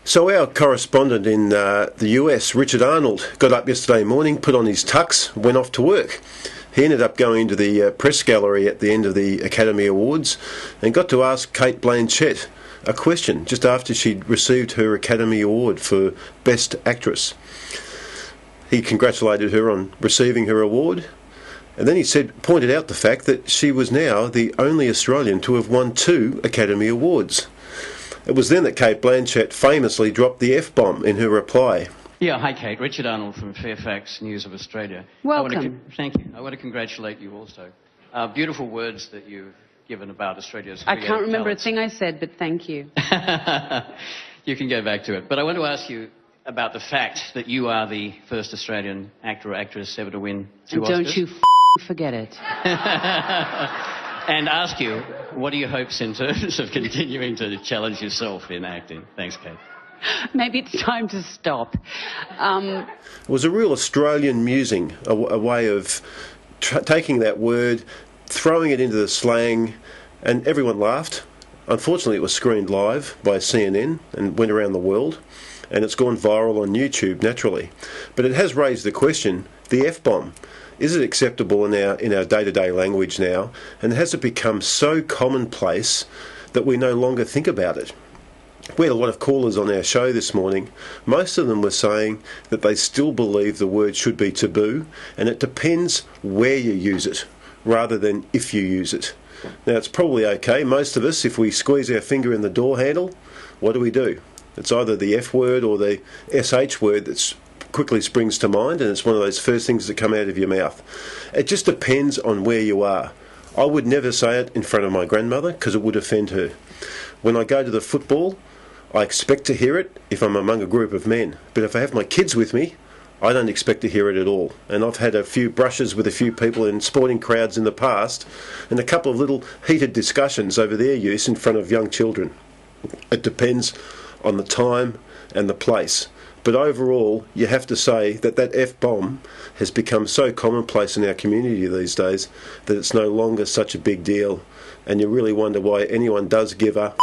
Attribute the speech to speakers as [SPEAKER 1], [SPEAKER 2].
[SPEAKER 1] So our correspondent in the US, Richard Arnold, got up yesterday morning, put on his tux, went off to work. He ended up going to the press gallery at the end of the Academy Awards and got to ask Cate Blanchette a question just after she'd received her Academy Award for Best Actress. He congratulated her on receiving her award, and then he pointed out the fact that she was now the only Australian to have won 2 Academy Awards. It was then that Cate Blanchette famously dropped the F-bomb in her reply.
[SPEAKER 2] Yeah, hi Kate. Richard Arnold from Fairfax News of Australia.
[SPEAKER 3] Welcome.
[SPEAKER 2] Thank you. I want to congratulate you also. Beautiful words that you've given about Australia's
[SPEAKER 3] I can't remember a thing I said, but thank you.
[SPEAKER 2] You can go back to it. But I want to ask you about the fact that you are the first Australian actor or actress ever to win 2 Oscars.
[SPEAKER 3] Don't you forget it.
[SPEAKER 2] And ask you, what are your hopes in terms of continuing to challenge yourself in acting? Thanks, Kate.
[SPEAKER 3] Maybe it's time to stop.
[SPEAKER 1] It was a real Australian musing, a way of taking that word, throwing it into the slang, and everyone laughed. Unfortunately, it was screened live by CNN and went around the world, and it's gone viral on YouTube naturally. But it has raised the question, the F-bomb. Is it acceptable in our day-to-day language now, and has it become so commonplace that we no longer think about it? We had a lot of callers on our show this morning. Most of them were saying that they still believe the word should be taboo, and it depends where you use it, rather than if you use it. Now, it's probably okay. Most of us, if we squeeze our finger in the door handle, what do? It's either the F word or the SH word that's quickly springs to mind, and it's one of those first things that come out of your mouth. It just depends on where you are. I would never say it in front of my grandmother because it would offend her. When I go to the football, I expect to hear it if I'm among a group of men, but if I have my kids with me, I don't expect to hear it at all. And I've had a few brushes with a few people in sporting crowds in the past, and a couple of little heated discussions over their use in front of young children. It depends on the time and the place. But overall, you have to say that that F-bomb has become so commonplace in our community these days that it's no longer such a big deal, and you really wonder why anyone does give a